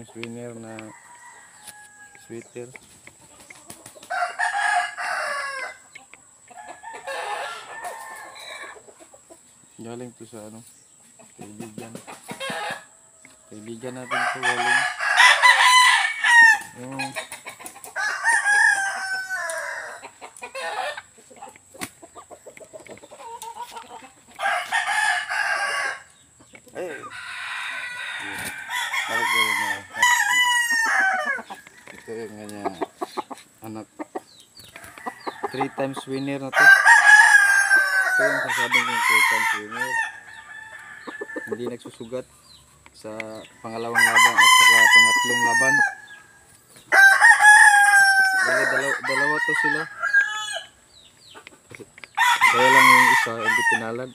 times winner na sweater. Galing to sa ano, kaibigan natin to, galing yung ito yung kanyang anak, 3 times winner na to. Ito yung sasabing kong 3 times winner, hindi nagsusugat sa pangalawang laban at saka pangatlong laban. Dalawa to sila, kaya lang yung isa hindi pinalag.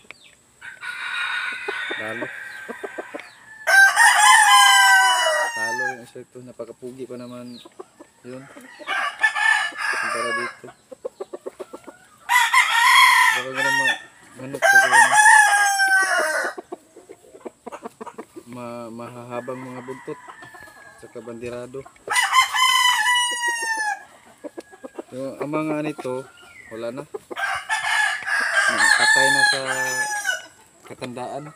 Talo yung isa ito, napakapugi pa naman yun para dito. Baka nga naman manok ko kaya mahahabang mga buntot saka bandirado. Yung ang mga nito wala na, patay na sa katandaan.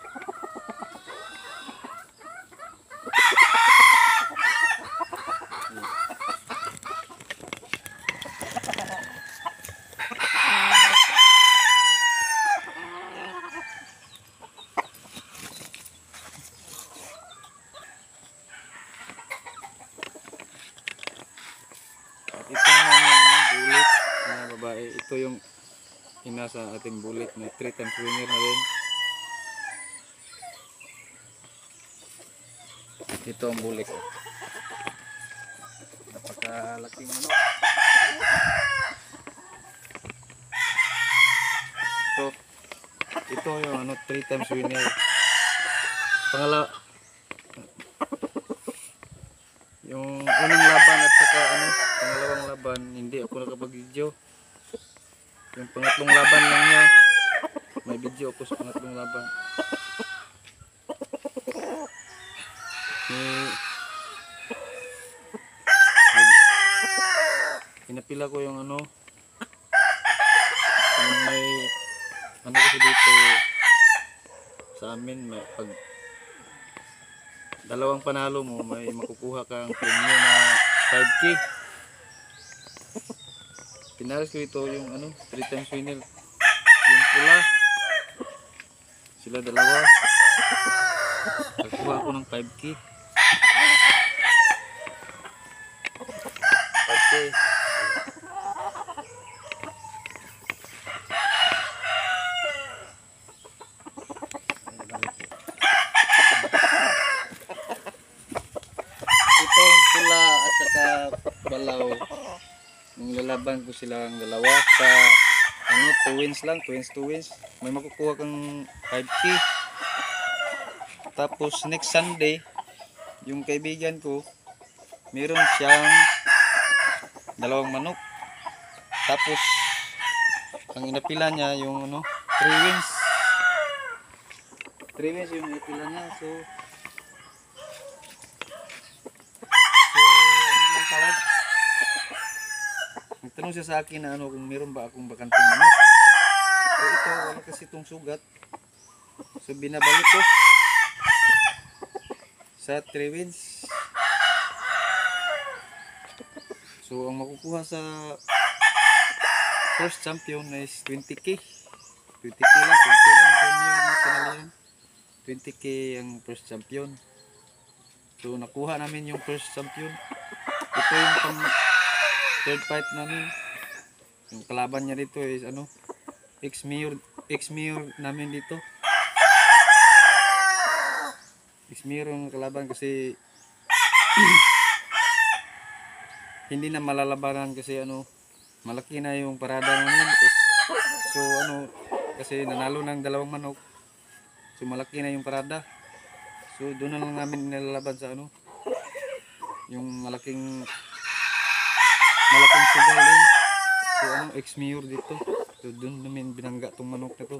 Ito naman bulik na babae. Ito yung ina sa ating bulik na 3 times winner na rin. Ito ang bulik. Napakalaking manok. Ito yung ano, 3 times winner. Yung unang laban at saka ano, pangalawang laban hindi ako nakapag-video. Yung pangatlong laban lang niya may video ako sa pangatlong laban. Pinapila ko yung ano, yung may ano kasi dito sa amin, may pag dalawang panalo mo may makukuha kang premium na 5K. Pinaris ko ito yung ano, 3 times winner, yung pula, sila dalawa, nagkuha ako ng 5K. Itong pula at saka balaw, yung lalaban ko silang dalawa sa ano, twins lang, twins may makukuha kang 5K. Tapos next Sunday yung kaibigan ko meron siyang dalawang manok, tapos ang inapila niya yung ano, 3 wins yung inapila niya. So nagtanong siya sa akin na ano, kung meron ba akong bakanting manok. So ito, wala kasi itong sugat, so binabalik ko sa 3 wins. So ang makukuha sa first champion is 20K. 20K lang premium, 20K ang first champion. So nakuha namin yung first champion. Ito yung pang third fight namin. Yung kalaban niya dito is ano, ex-mayor namin dito. Ex-mayor yung kalaban kasi hindi na malalabanan kasi ano, malaki na yung parada namin. So ano, kasi nanalo ng dalawang manok, so malaki na yung parada. So doon na lang namin nilalaban sa ano, yung malaking sugal din. So ano, ex-mayor dito. So doon namin binangga tong manok na to.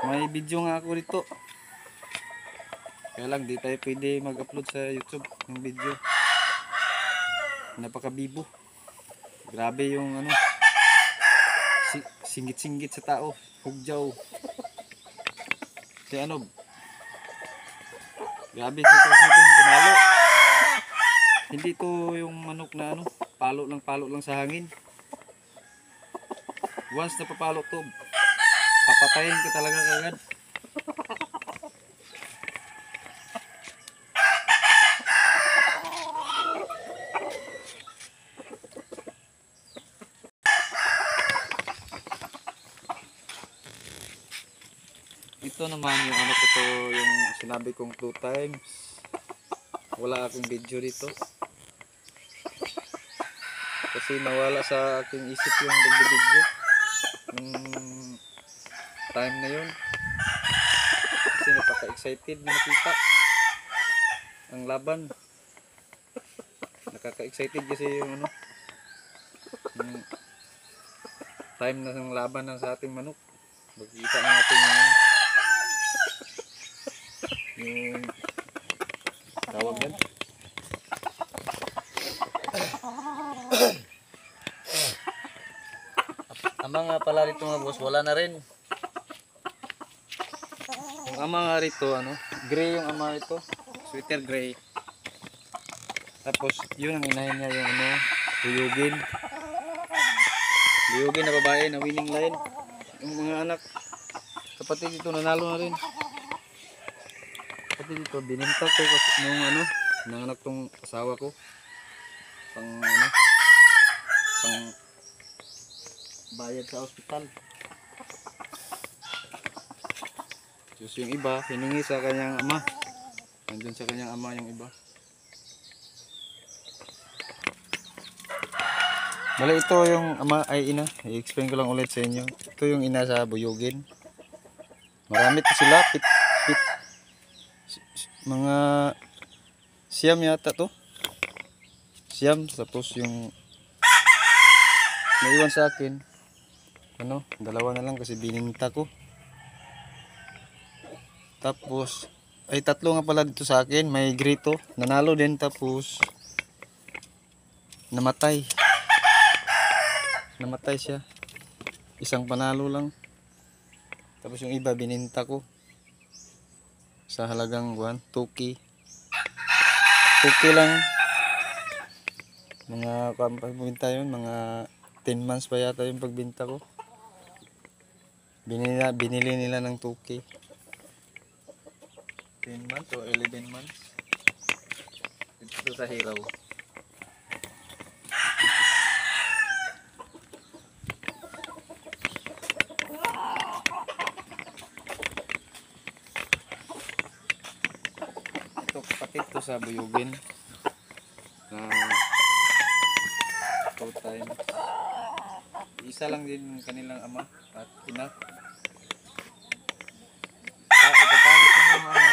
May video nga ako dito. Kaya lang di tayo pwede mag-upload sa YouTube ng video. Napakabibo. Grabe yung ano, singgit-singgit sa tao, hugjaw. Si ano, grabe si Kalsiton, pumalo. Hindi to yung manok na ano, palo lang sa hangin. Once na papalo to, papatayin ko talaga agad. Ito naman yung ano ko to, yung sinabi kong 2 times. Wala akong video dito. Kasi nawala sa aking isip yung video nung time na yun. Kasi napaka-excited na nakita ang laban. Nakaka-excited kasi yung ano, yung time na ng laban na sa ating manok. Magkita natin yung tawag yan. Ama nga pala rito mga boss, wala na rin. Yung ama nga rito, ano, gray yung ama rito, sweater gray. Tapos yun ang inahin niya yung ano, buyugin. Buyugin na babae na winning line. Yung mga anak, kapatid dito nanalo na rin. Kapatid dito, bininta ko kasi nung ano, nanganak tong asawa ko. Pang ano, pang bayad sa ospital. Diyos yung iba, hiningi sa kanyang ama. Nandun sa kanyang ama yung iba. Bale, ito yung ama ay ina. I-explain ko lang ulit sa inyo. Ito yung ina sa buyugin. Marami to sila. Mga siyam yata to. Siyam. Tapos yung naiwan sa akin. Ano, 2 na lang kasi bininta ko. Tapos, ay 3 nga pala dito sa akin. May grito. Nanalo din tapos namatay. Namatay siya. Isang panalo lang. Tapos yung iba bininta ko. Sa halagang 2K. 2K lang. Mga pagbinta yun. Mga 10 months pa yata yung pagbinta ko. Binili nila ng 2K. 10 months o 11 months. Ito sa Hiraw. Ito kapatid to sa buyugin. Na 2 times. Isa lang din kanilang ama at ina. Ipaparis mo yung mga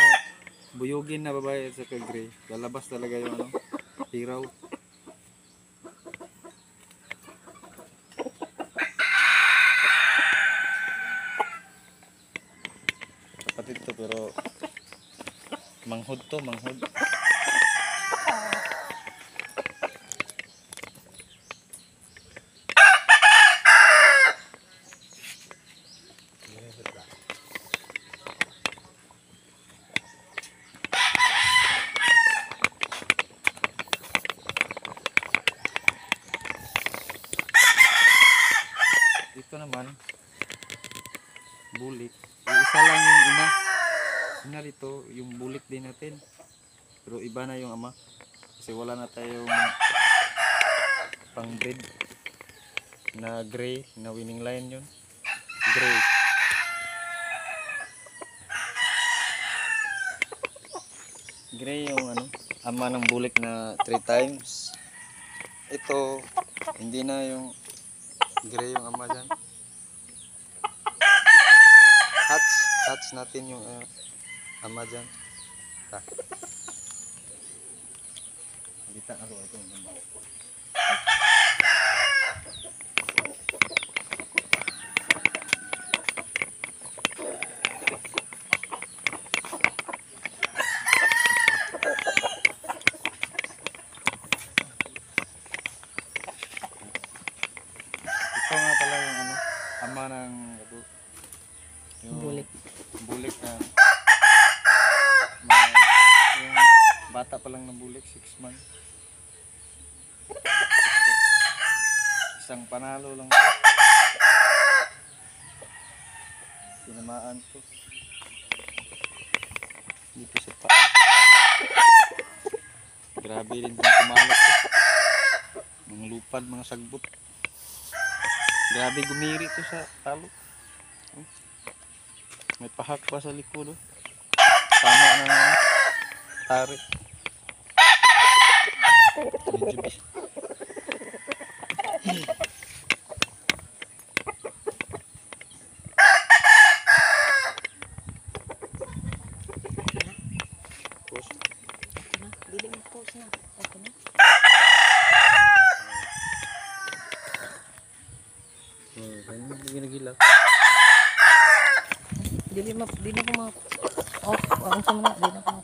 buyugin na babae at saka gray. Lalabas talaga yung ano, hiraw. Kapatid to pero manghod to, manghod. Ito naman bulik. Isa lang yung ina. Ina rito, yung bulik din natin. Pero iba na yung ama. Kasi wala na tayong pang breed na gray, na winning line yun. Gray. Gray yung ano, ama ng bulik na 3 times. Ito, hindi na yung gray yung ama dyan. Hatch natin yung ama dyan. Kita ako ito. tama ng yung Bulik. bulik na yung bata pa lang ng bulik, 6 months. Isang panalo lang to. Tinamaan to. Dito sa paa. Grabe rin kung kumalot to. Mga lupad, mga sagbot. Grabe gumiri to sa talo. May pahak pa sa likod. Oh. Tama ng tarik. Medyo bis. Pus. Dili mo post na. Ako na. Ano ginagilak? Dili na ko ma. Oh, ang sama na. Dili na ko ma.